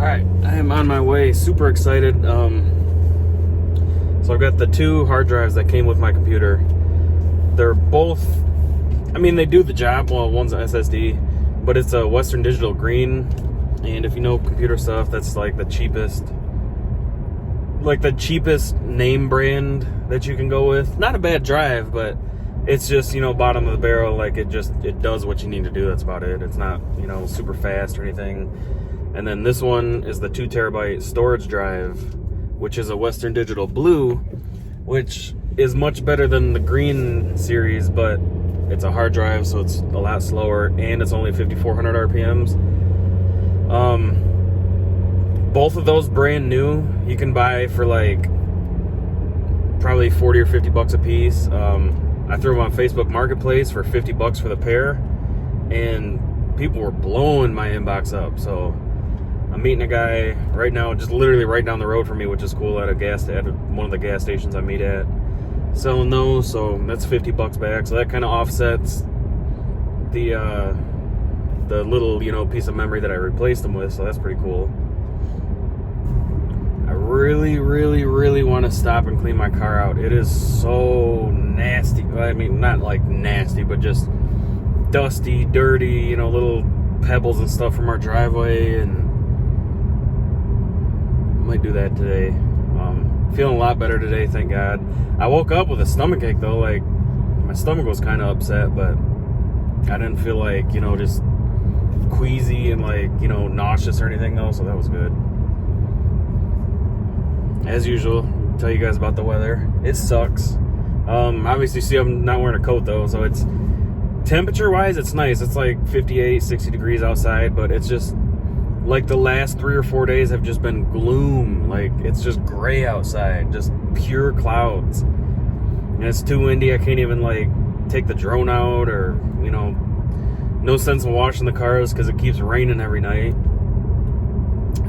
Alright, I am on my way, super excited. So I've got the two hard drives that came with my computer. They're both, I mean, they do the job. Well, one's an SSD, but it's a Western Digital green. And if you know computer stuff, that's like the cheapest name brand that you can go with. Not a bad drive, but it's just, you know, bottom of the barrel. Like it does what you need to do. That's about it. It's not, you know, super fast or anything. And then this one is the 2 terabyte storage drive, which is a Western Digital blue, which is much better than the green series, but it's a hard drive, so it's a lot slower, and it's only 5,400 RPMs. Both of those brand new, you can buy for like probably 40 or 50 bucks a piece. I threw them on Facebook Marketplace for 50 bucks for the pair, and people were blowing my inbox up. So I'm meeting a guy right now, just literally right down the road from me, which is cool, at one of the gas stations I meet at, selling those. So that's 50 bucks back. So that kind of offsets the little, you know, piece of memory that I replaced them with. So that's pretty cool. I really want to stop and clean my car out. It is so nasty. I mean, not like nasty, but just dusty, dirty, you know, little pebbles and stuff from our driveway, and I might do that today. Feeling a lot better today, thank God. I woke up with a stomachache though. Like my stomach was kind of upset, but I didn't feel like, you know, just queasy and like, you know, nauseous or anything though, so that was good. As usual, tell you guys about the weather. It sucks. Obviously, see, I'm not wearing a coat though, so it's temperature wise, it's nice. It's like 58, 60 degrees outside, but it's just like the last 3 or 4 days have just been gloom. Like it's just gray outside, just pure clouds. And it's too windy. I can't even like take the drone out, or, you know, no sense in washing the cars because it keeps raining every night.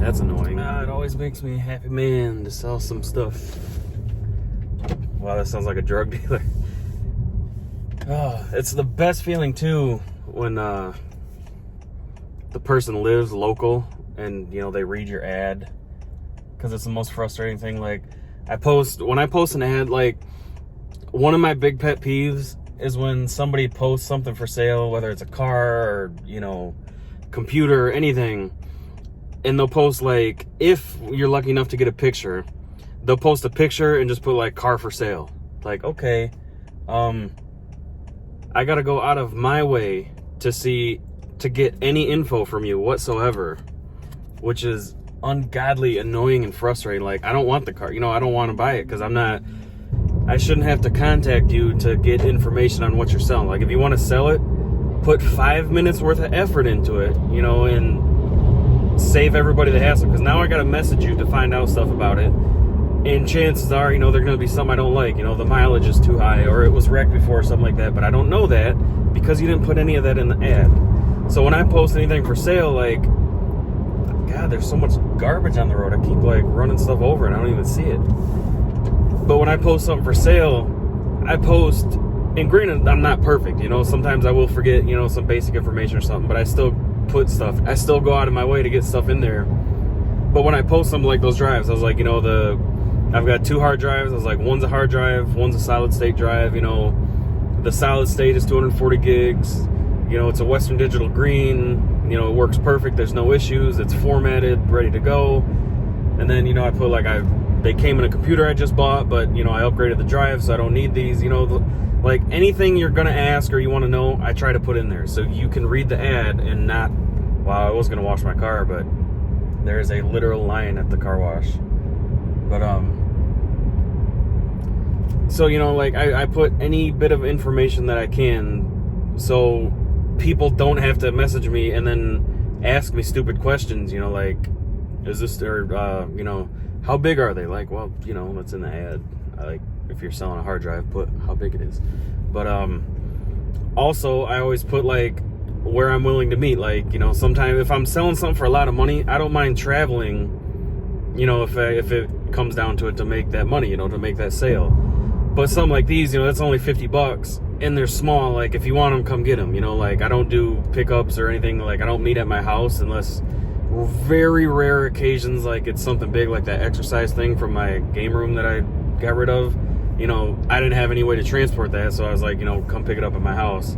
That's annoying. It always makes me a happy man to sell some stuff. Wow, that sounds like a drug dealer. Oh, it's the best feeling too when the person lives local and, you know, they read your ad, because it's the most frustrating thing. Like when I post an ad, like one of my big pet peeves is when somebody posts something for sale, whether it's a car or, you know, computer or anything, and they'll post, like, if you're lucky enough to get a picture, they'll post a picture and just put like car for sale. Like, okay, I gotta go out of my way to get any info from you whatsoever, which is ungodly annoying and frustrating. Like, I don't want the car, you know, I don't want to buy it because I shouldn't have to contact you to get information on what you're selling. Like, if you want to sell it, put 5 minutes worth of effort into it, you know, and save everybody the hassle, because now I got to message you to find out stuff about it. And chances are, you know, there's going to be something I don't like. You know, the mileage is too high, or it was wrecked before, or something like that. But I don't know that because you didn't put any of that in the ad. So when I post anything for sale, like, God, there's so much garbage on the road. I keep like running stuff over and I don't even see it. But when I post something for sale, I post, and granted, I'm not perfect, you know, sometimes I will forget, you know, some basic information or something, but I still put stuff. I still go out of my way to get stuff in there. But when I post something like those drives, I was like, you know, I've got 2 hard drives. I was like, one's a hard drive, one's a solid state drive. You know, the solid state is 240 gigs. You know, it's a Western Digital green. You know, it works perfect. There's no issues. It's formatted, ready to go. And then, you know, I put like, they came in a computer I just bought, but, you know, I upgraded the drive, so I don't need these. You know, like anything you're going to ask or you want to know, I try to put in there so you can read the ad and not, wow, I was going to wash my car, but there's a literal line at the car wash. But, so, you know, like I put any bit of information that I can so people don't have to message me and then ask me stupid questions, you know, like, is this, or, you know, how big are they? Like, well, you know, that's in the ad. Like, if you're selling a hard drive, put how big it is. But, also, I always put, like, where I'm willing to meet. Like, you know, sometimes if I'm selling something for a lot of money, I don't mind traveling, you know, if it comes down to it, to make that money, you know, to make that sale. But something like these, you know, that's only 50 bucks and they're small. Like, if you want them, come get them, you know, like I don't do pickups or anything. Like, I don't meet at my house unless very rare occasions, like it's something big like that exercise thing from my game room that I got rid of, you know, I didn't have any way to transport that, so I was like, you know, come pick it up at my house.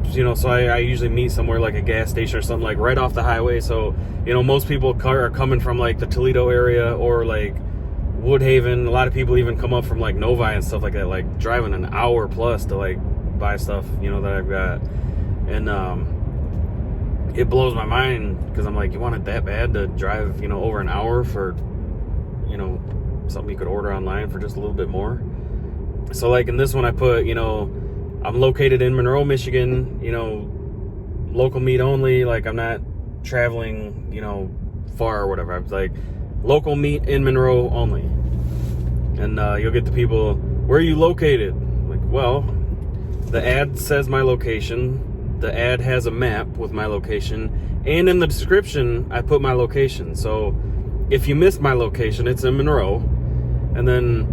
You know, so I usually meet somewhere like a gas station or something, like right off the highway. So, you know, most people are coming from like the Toledo area or like Woodhaven. A lot of people even come up from like Novi and stuff like that, like driving an hour plus to like buy stuff, you know, that I've got. And it blows my mind because I'm like, you want it that bad to drive, you know, over an hour for, you know, something you could order online for just a little bit more. So like in this one I put, you know, I'm located in Monroe, Michigan, you know, local meat only. Like I'm not traveling, you know, far or whatever. I was like, local meat in Monroe only. And you'll get the people, where are you located? Like, well, the ad says my location. The ad has a map with my location. And in the description, I put my location. So if you missed my location, it's in Monroe. And then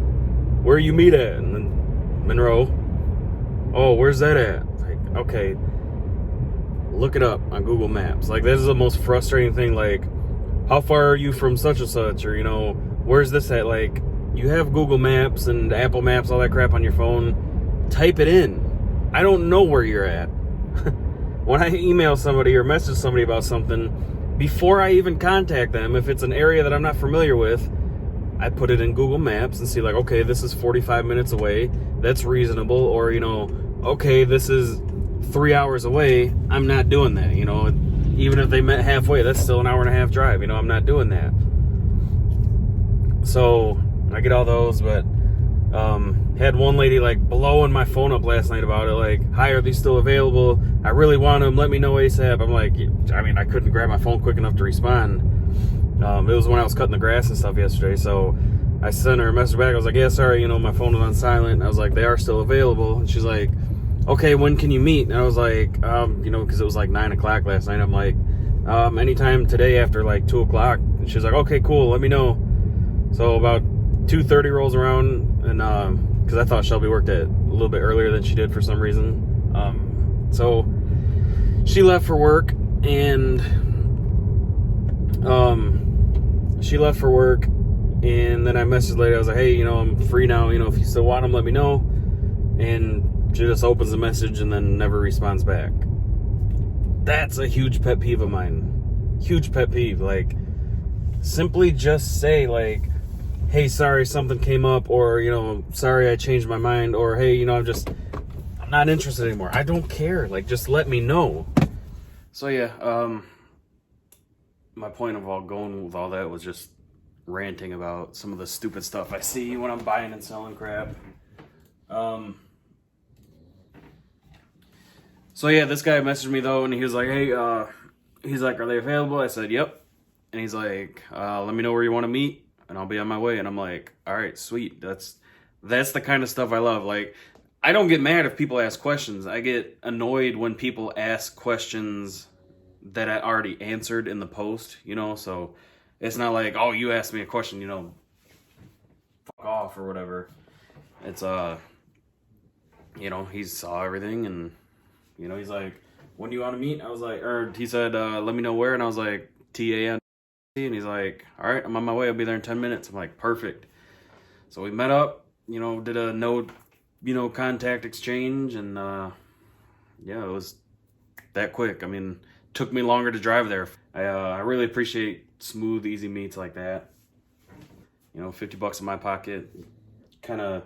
where you meet at? And then Monroe. Oh, where's that at? Like, okay, look it up on Google Maps. Like, this is the most frustrating thing. Like, how far are you from such and such? Or, you know, where's this at? Like, you have Google Maps and Apple Maps, all that crap on your phone. Type it in. I don't know where you're at. When I email somebody or message somebody about something, before I even contact them, if it's an area that I'm not familiar with, I put it in Google Maps and see like, okay, this is 45 minutes away. That's reasonable. Or, you know, okay, this is 3 hours away. I'm not doing that. You know, even if they met halfway, that's still an hour and a half drive. You know, I'm not doing that. So I get all those, but had one lady like blowing my phone up last night about it. Like, hi, are these still available? I really want them. Let me know ASAP. I'm like, I mean, I couldn't grab my phone quick enough to respond. It was when I was cutting the grass and stuff yesterday, so I sent her a message back. I was like, yeah, sorry, you know, my phone was on silent. I was like, they are still available. And she's like, okay, when can you meet? And I was like, you know, because it was like 9 o'clock last night. I'm like, anytime today after like 2 o'clock. And she's like, okay, cool, let me know. So about 2:30 rolls around, and because I thought Shelby worked at a little bit earlier than she did for some reason. So she left for work, and then I messaged later. I was like, hey, you know, I'm free now. You know, if you still want them, let me know. And she just opens the message and then never responds back. That's a huge pet peeve of mine. Huge pet peeve. Like, simply just say, like, hey, sorry, something came up, or, you know, sorry, I changed my mind, or, hey, you know, I'm not interested anymore. I don't care. Like, just let me know. So, yeah, my point of going with all that was just ranting about some of the stupid stuff I see when I'm buying and selling crap. So yeah, this guy messaged me though, and he was like, hey, he's like, are they available? I said, yep. And he's like, let me know where you want to meet, and I'll be on my way. And I'm like, all right, sweet. That's the kind of stuff I love. Like, I don't get mad if people ask questions. I get annoyed when people ask questions that I already answered in the post, you know? So it's not like, oh, you asked me a question, you know, fuck off or whatever. It's, you know, he saw everything, and, you know, he's like, when do you want to meet? I was like, or he said, let me know where. And I was like, TAN. And he's like, all right, I'm on my way. I'll be there in 10 minutes. I'm like, perfect. So we met up, you know, did a no, you know, contact exchange, and, yeah, it was that quick. I mean, took me longer to drive there. I really appreciate smooth, easy meets like that. You know, $50 in my pocket, kind of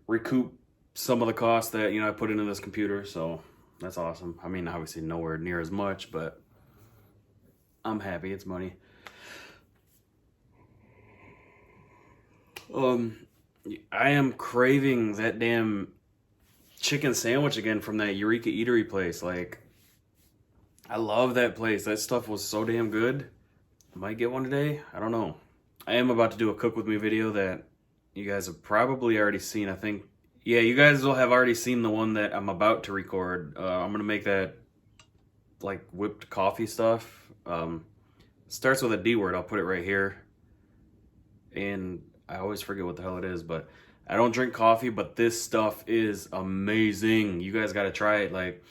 recoup some of the cost that, you know, I put into this computer. So that's awesome. I mean, obviously nowhere near as much, but I'm happy. It's money. I am craving that damn chicken sandwich again from that Eureka Eatery place. Like, I love that place. That stuff was so damn good. I might get one today. I don't know. I am about to do a cook with me video that you guys have probably already seen. I think, yeah, you guys will have already seen the one that I'm about to record. I'm going to make that, like, whipped coffee stuff. Starts with a D word. I'll put it right here. And I always forget what the hell it is, but I don't drink coffee, but this stuff is amazing. You guys got to try it. Like,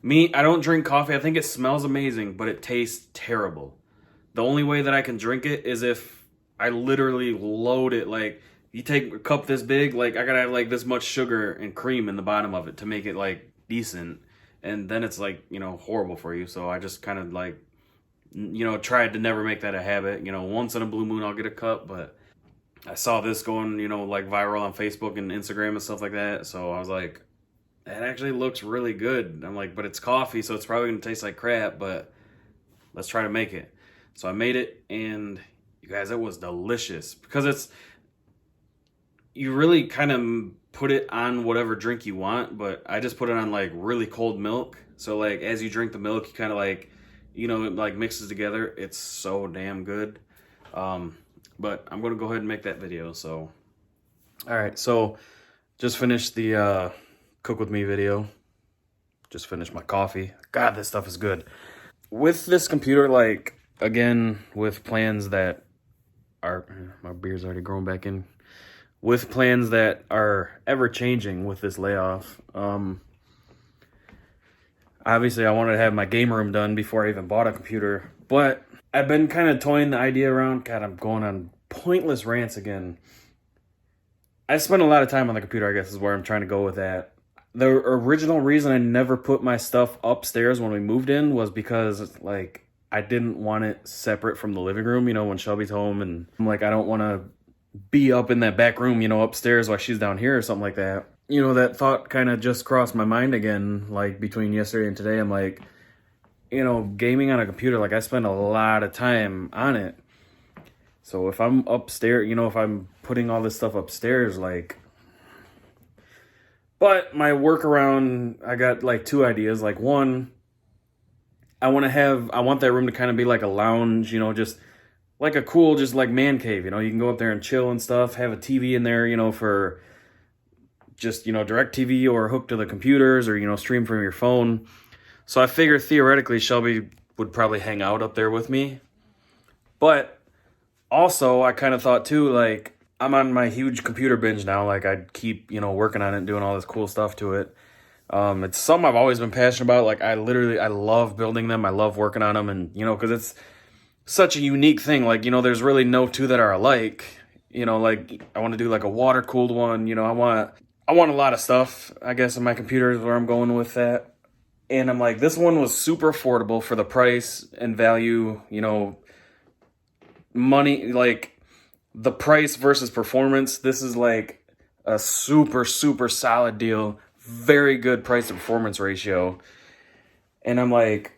me, I don't drink coffee. I think it smells amazing, but it tastes terrible. The only way that I can drink it is if I literally load it. Like, you take a cup this big, like, I gotta have like this much sugar and cream in the bottom of it to make it like decent. And then it's like, you know, horrible for you. So I just kind of like, you know, tried to never make that a habit. You know, once in a blue moon I'll get a cup, but I saw this going, you know, like viral on Facebook and Instagram and stuff like that. So I was like, that actually looks really good. I'm like, but it's coffee, so it's probably gonna taste like crap, but let's try to make it. So I made it, and you guys, it was delicious because you really kind of put it on whatever drink you want, but I just put it on like really cold milk. So like as you drink the milk, you kind of like, you know, it like mixes together. It's so damn good. But I'm gonna go ahead and make that video. So, all right, so just finished the cook with me video. Just finished my coffee. God, this stuff is good. With this computer, like, again, with plans that are, my beard's already growing back in. With plans that are ever changing with this layoff. Obviously, I wanted to have my game room done before I even bought a computer, but I've been kind of toying the idea around. God, I'm going on pointless rants again. I spent a lot of time on the computer, I guess is where I'm trying to go with that. The original reason I never put my stuff upstairs when we moved in was because, like, I didn't want it separate from the living room, you know, when Shelby's home. And I'm like, I don't want to be up in that back room, you know, upstairs while she's down here or something like that. You know, that thought kind of just crossed my mind again, like, between yesterday and today. I'm like, you know, gaming on a computer, like, I spend a lot of time on it. So if I'm upstairs, you know, if I'm putting all this stuff upstairs, like... But my workaround, I got like two ideas. Like, one, I want that room to kind of be like a lounge, you know, just like a cool, just like man cave, you know, you can go up there and chill and stuff, have a TV in there, you know, for just, you know, direct TV or hook to the computers or, you know, stream from your phone. So I figured theoretically Shelby would probably hang out up there with me. But also I kind of thought too, like, I'm on my huge computer binge now. Like, I'd keep, you know, working on it and doing all this cool stuff to it. It's something I've always been passionate about. Like, I love building them. I love working on them. And, you know, because it's such a unique thing. Like, you know, there's really no two that are alike. You know, like, I want to do like a water-cooled one. You know, I want a lot of stuff, I guess, in my computer is where I'm going with that. And I'm like, this one was super affordable for the price and value, you know, money, like... The price versus performance, this is like a super, super solid deal. Very good price to performance ratio. And I'm like,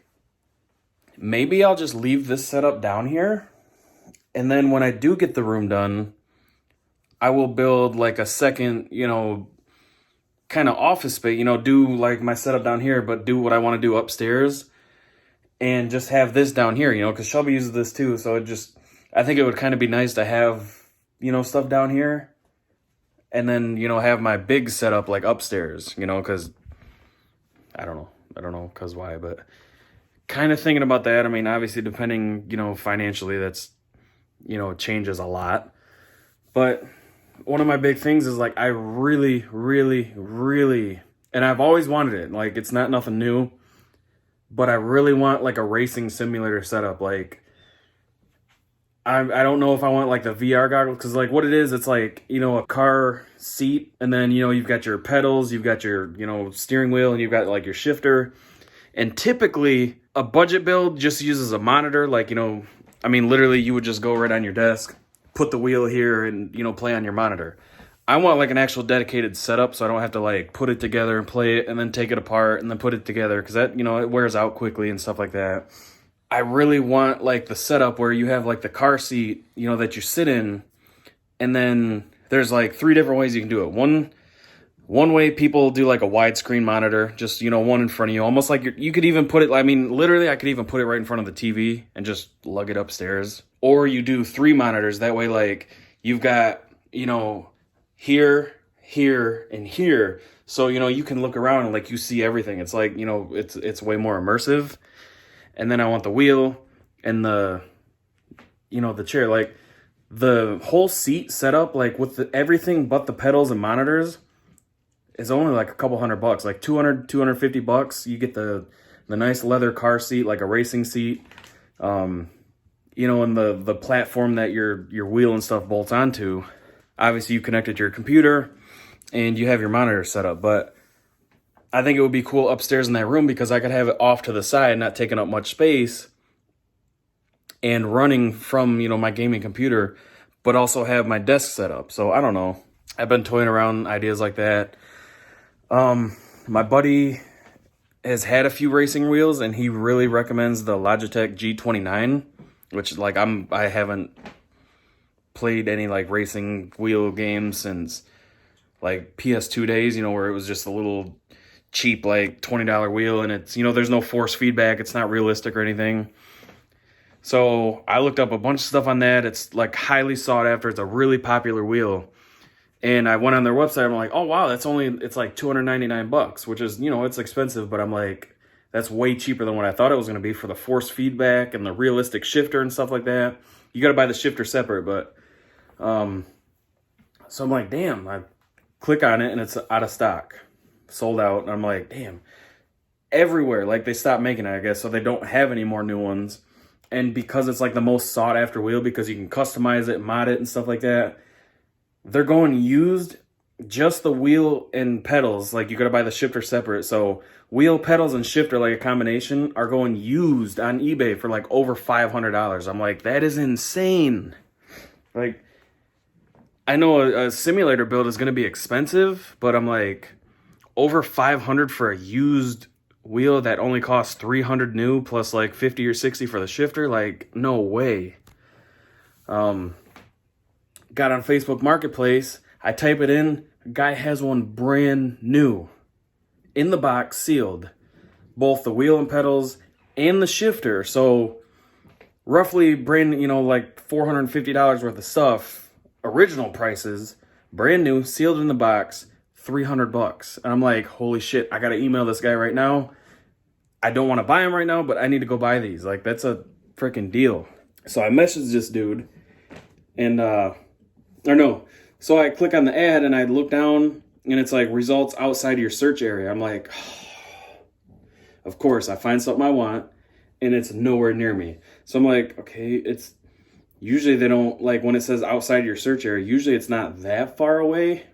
maybe I'll just leave this setup down here. And then when I do get the room done, I will build like a second, you know, kind of office space, you know, do like my setup down here, but do what I want to do upstairs. And just have this down here, you know, because Shelby uses this too. So I think it would kind of be nice to have, you know, stuff down here and then, you know, have my big setup like upstairs, you know, because I don't know because why, but kind of thinking about that. I mean, obviously depending, you know, financially, that's, you know, it changes a lot. But one of my big things is like, I really, really, really, and I've always wanted it. Like, it's not nothing new, but I really want like a racing simulator setup. Like, I don't know if I want like the VR goggles, because like what it is, it's like, you know, a car seat, and then, you know, you've got your pedals, you've got your, you know, steering wheel, and you've got like your shifter. And typically a budget build just uses a monitor. Like, you know, I mean, literally you would just go right on your desk, put the wheel here, and, you know, play on your monitor. I want like an actual dedicated setup, so I don't have to like put it together and play it and then take it apart and then put it together, because that, you know, it wears out quickly and stuff like that. I really want like the setup where you have like the car seat, you know, that you sit in, and then there's like 3 different ways you can do it. One way people do like a widescreen monitor, just, you know, one in front of you, almost like you could even put it, I mean, literally I could even put it right in front of the TV and just lug it upstairs. Or you do 3 monitors, that way like you've got, you know, here, here, and here. So, you know, you can look around and like you see everything. It's like, you know, it's way more immersive. And then I want the wheel and the, you know, the chair, like the whole seat setup, like with everything but the pedals and monitors is only like a couple $100, like $250. You get the nice leather car seat, like a racing seat. You you know, and the platform that your wheel and stuff bolts onto, obviously you connect it to your computer and you have your monitor set up. But I think it would be cool upstairs in that room because I could have it off to the side, not taking up much space, and running from, you know, my gaming computer, but also have my desk set up. So I don't know. I've been toying around ideas like that. My buddy has had a few racing wheels and he really recommends the Logitech G29, which like I haven't played any like racing wheel games since like PS2 days, you know, where it was just a little cheap like $20 wheel, and it's, you know, there's no force feedback, it's not realistic or anything. So I looked up a bunch of stuff on that. It's like highly sought after. It's a really popular wheel. And I went on their website. I'm like, oh wow, it's like $299, which is, you know, it's expensive, but I'm like, that's way cheaper than what I thought it was going to be for the force feedback and the realistic shifter and stuff like that. You got to buy the shifter separate, but so I'm like, damn, I click on it and it's out of stock, sold out. And I'm like, damn, everywhere, like they stopped making it, I guess, so they don't have any more new ones. And because it's like the most sought after wheel, because you can customize it, mod it and stuff like that, they're going used, just the wheel and pedals. Like you got to buy the shifter separate. So wheel, pedals, and shifter, like a combination, are going used on eBay for like over $500. I'm like, that is insane. Like, I know a simulator build is going to be expensive, but I'm like, over $500 for a used wheel that only costs $300 new plus like $50 or $60 for the shifter. Like, no way. Got on Facebook Marketplace. I type it in. A guy has one brand new, in the box, sealed, both the wheel and pedals and the shifter. So roughly brand, you know, like $450 worth of stuff, original prices, brand new, sealed in the box, $300. And I'm like, holy shit, I gotta email this guy right now. I don't want to buy them right now, but I need to go buy these. Like, that's a freaking deal. So I messaged this dude, and so I click on the ad and I look down and it's like results outside of your search area. I'm like, of course, I find something I want and it's nowhere near me. So I'm like, okay, it's usually they don't, like when it says outside your search area, usually it's not that far away.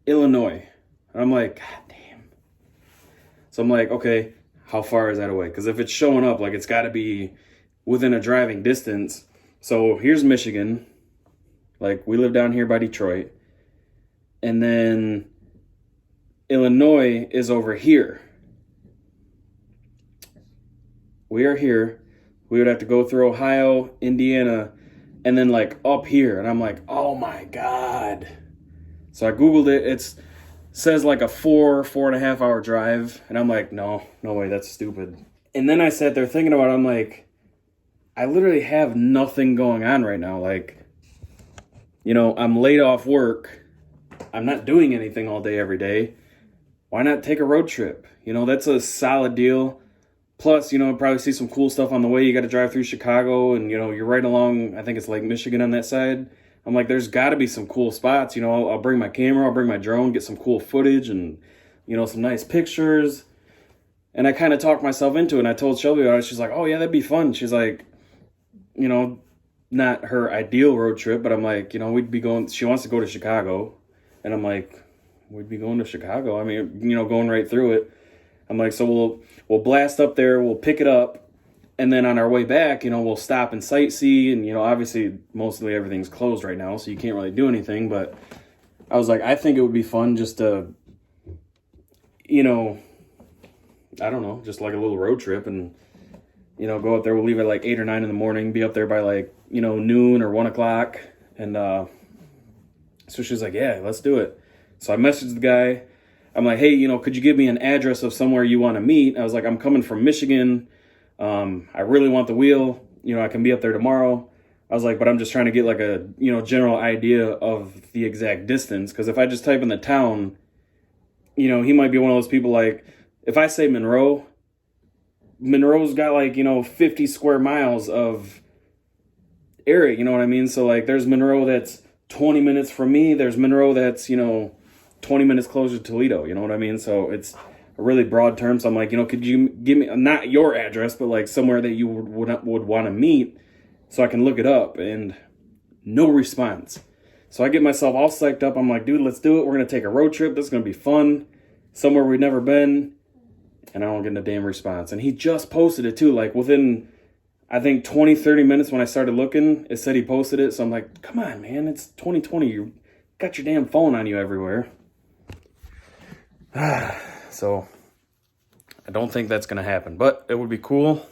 Illinois. And I'm like, God damn. So I'm like, okay, how far is that away? Because if it's showing up, like it's got to be within a driving distance. So here's Michigan. Like, we live down here by Detroit. And then Illinois is over here. We are here. We would have to go through Ohio, Indiana, and then like up here. And I'm like, oh my God. So I Googled it. It says like a 4.5 hour drive. And I'm like, no way, that's stupid. And then I sat there thinking about it. I'm like, I literally have nothing going on right now. Like, you know, I'm laid off work. I'm not doing anything all day, every day. Why not take a road trip? You know, that's a solid deal. Plus, you know, probably see some cool stuff on the way. You got to drive through Chicago and, you know, you're right along, I think it's Lake Michigan on that side. I'm like, there's got to be some cool spots. You know, I'll bring my camera, I'll bring my drone, get some cool footage and, you know, some nice pictures. And I kind of talked myself into it. And I told Shelby about it. She's like, oh, yeah, that'd be fun. She's like, you know, not her ideal road trip, but I'm like, you know, we'd be going, she wants to go to Chicago. And I'm like, we'd be going to Chicago. I mean, you know, going right through it. I'm like, so we'll blast up there, we'll pick it up. And then on our way back, you know, we'll stop and sightsee. And, you know, obviously mostly everything's closed right now, so you can't really do anything. But I was like, I think it would be fun just to, you know, I don't know, just like a little road trip and, you know, go up there. We'll leave at like 8 or 9 in the morning, be up there by like, you know, noon or 1 o'clock. And so she's like, yeah, let's do it. So I messaged the guy. I'm like, hey, you know, could you give me an address of somewhere you want to meet? I was like, I'm coming from Michigan. I really want the wheel. You know, I can be up there tomorrow. I was like, but I'm just trying to get like a, you know, general idea of the exact distance. Because if I just type in the town, you know, he might be one of those people like, if I say Monroe's got like, you know, 50 square miles of area, you know what I mean? So like there's Monroe that's 20 minutes from me. There's Monroe that's, you know, 20 minutes closer to Toledo, you know what I mean? So it's a really broad term. So I'm like, could you give me, not your address, but like somewhere that you would want to meet so I can look it up? And no response. So I get myself all psyched up. I'm like, dude, let's do it. We're going to take a road trip. This is going to be fun. Somewhere we've never been. And I don't get a damn response. And he just posted it too. Like within, I think 20, 30 minutes when I started looking, it said he posted it. So I'm like, come on, man. It's 2020. You got your damn phone on you everywhere. So I don't think that's going to happen. But it would be cool.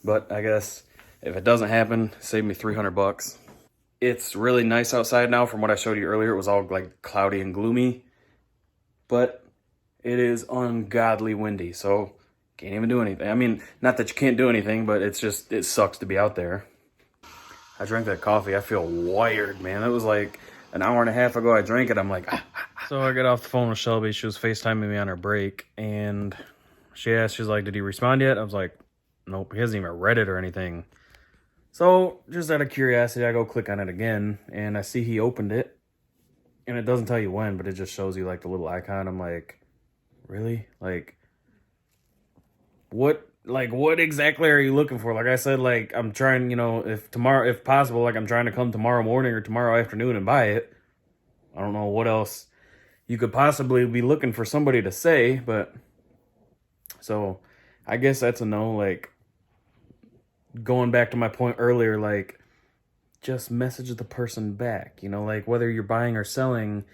But I guess if it doesn't happen, save me $300. It's really nice outside now. From what I showed you earlier, it was all like cloudy and gloomy. But it is ungodly windy, so can't even do anything. I mean, not that you can't do anything, but it's just, it sucks to be out there. I drank that coffee. I feel wired, man. It was like an hour and a half ago I drank it. I'm like, So I got off the phone with Shelby. She was FaceTiming me on her break, and she asked, she's like, did he respond yet? I was like, nope, he hasn't even read it or anything. So just out of curiosity, I go click on it again, and I see he opened it, and it doesn't tell you when, but it just shows you like the little icon. I'm like, really? Like what exactly are you looking for? Like I said, like I'm trying, if possible, like I'm trying to come tomorrow morning or tomorrow afternoon and buy it. I don't know what else you could possibly be looking for somebody to say, but so I guess that's a no. Like going back to my point earlier, like just message the person back, like whether you're buying or selling,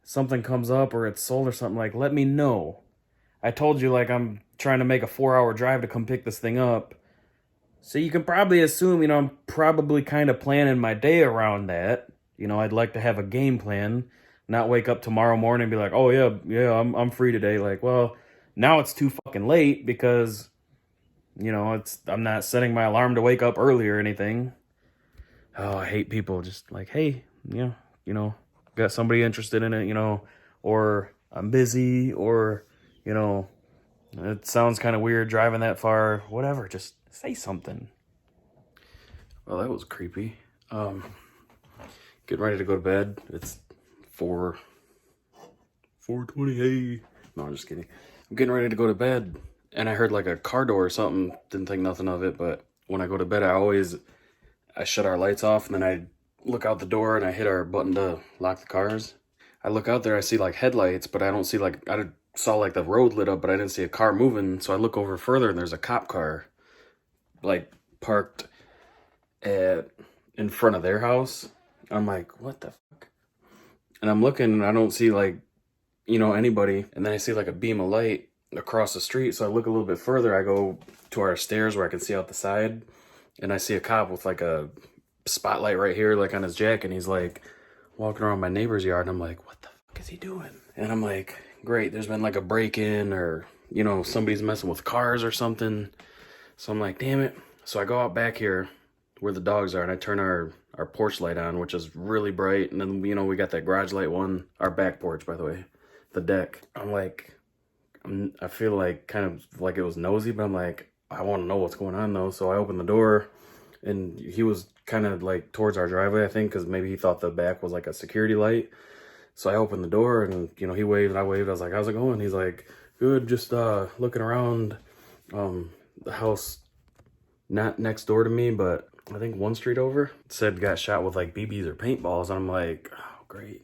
something comes up or it's sold or something, like let me know. I told you, like, I'm trying to make a 4-hour drive to come pick this thing up. So you can probably assume, I'm probably kind of planning my day around that. I'd like to have a game plan, not wake up tomorrow morning and be like, oh yeah, I'm free today. Like, well, now it's too fucking late because, I'm not setting my alarm to wake up early or anything. Oh, I hate people just like, hey, got somebody interested in it, or I'm busy, or, it sounds kind of weird driving that far, whatever, just say something. Well, that was creepy. Getting ready to go to bed. It's 4:20. No, I'm just kidding. I'm getting ready to go to bed, and I heard like a car door or something. Didn't think nothing of it, but when I go to bed, I shut our lights off, and then I look out the door, and I hit our button to lock the cars. I look out there, I see like headlights, but I don't see like, I saw like the road lit up, but I didn't see a car moving. So I look over further, and there's a cop car like parked in front of their house. I'm like, what the fuck? And I'm looking, and I don't see like, anybody. And then I see like a beam of light across the street. So I look a little bit further. I go to our stairs where I can see out the side, and I see a cop with like a spotlight right here, like on his jacket. And he's like walking around my neighbor's yard. And I'm like, what the fuck is he doing? And I'm like, great, there's been like a break-in, or, somebody's messing with cars or something. So I'm like, damn it. So I go out back here where the dogs are, and I turn our porch light on, which is really bright. And then, we got that garage light one, our back porch, by the way, the deck. I'm like, I feel like kind of like it was nosy, but I'm like, I want to know what's going on though. So I open the door, and he was kind of like towards our driveway, I think, because maybe he thought the back was like a security light. So I opened the door, and, he waved, I waved. I was like, how's it going? He's like, good, just looking around the house not next door to me, but I think one street over. It said got shot with like BBs or paintballs. And I'm like, oh, great.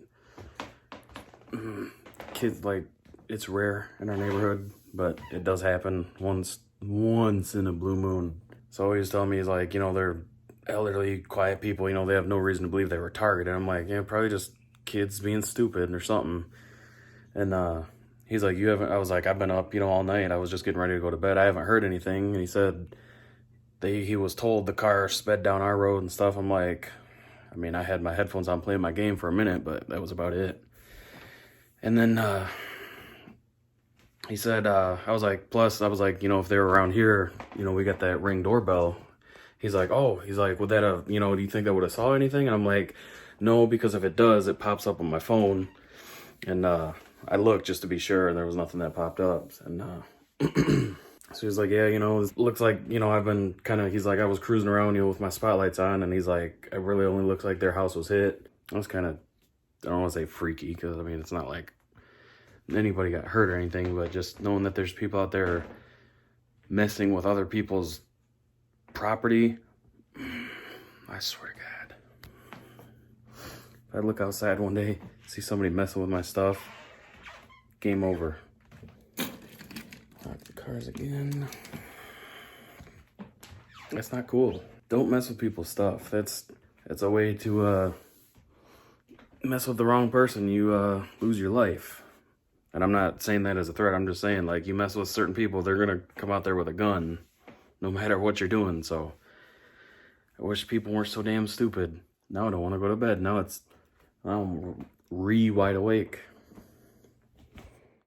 Kids, like, it's rare in our neighborhood, but it does happen once in a blue moon. So he was telling me, he's like, they're elderly, quiet people, they have no reason to believe they were targeted. I'm like, yeah, probably just kids being stupid or something. And he's like, I was like, I've been up, all night. I was just getting ready to go to bed. I haven't heard anything. And he said he was told the car sped down our road and stuff. I'm like, I mean, I had my headphones on playing my game for a minute, but that was about it. And then he said, I was like, if they were around here, we got that Ring doorbell. He's like, would that have, do you think that would have saw anything? And I'm like, no, because if it does, it pops up on my phone. And I looked just to be sure, and there was nothing that popped up. And so he's like, yeah, it looks like, I've been kind of, he's like, I was cruising around, with my spotlights on, and he's like, it really only looks like their house was hit. I was kind of, I don't want to say freaky, because, I mean, it's not like anybody got hurt or anything, but just knowing that there's people out there messing with other people's property, I swear to God. If I look outside one day, see somebody messing with my stuff, game over. Lock the cars again. That's not cool. Don't mess with people's stuff. That's a way to mess with the wrong person. You lose your life. And I'm not saying that as a threat. I'm just saying, like, you mess with certain people, they're gonna come out there with a gun, no matter what you're doing. So I wish people weren't so damn stupid. Now I don't want to go to bed. Now I'm wide awake.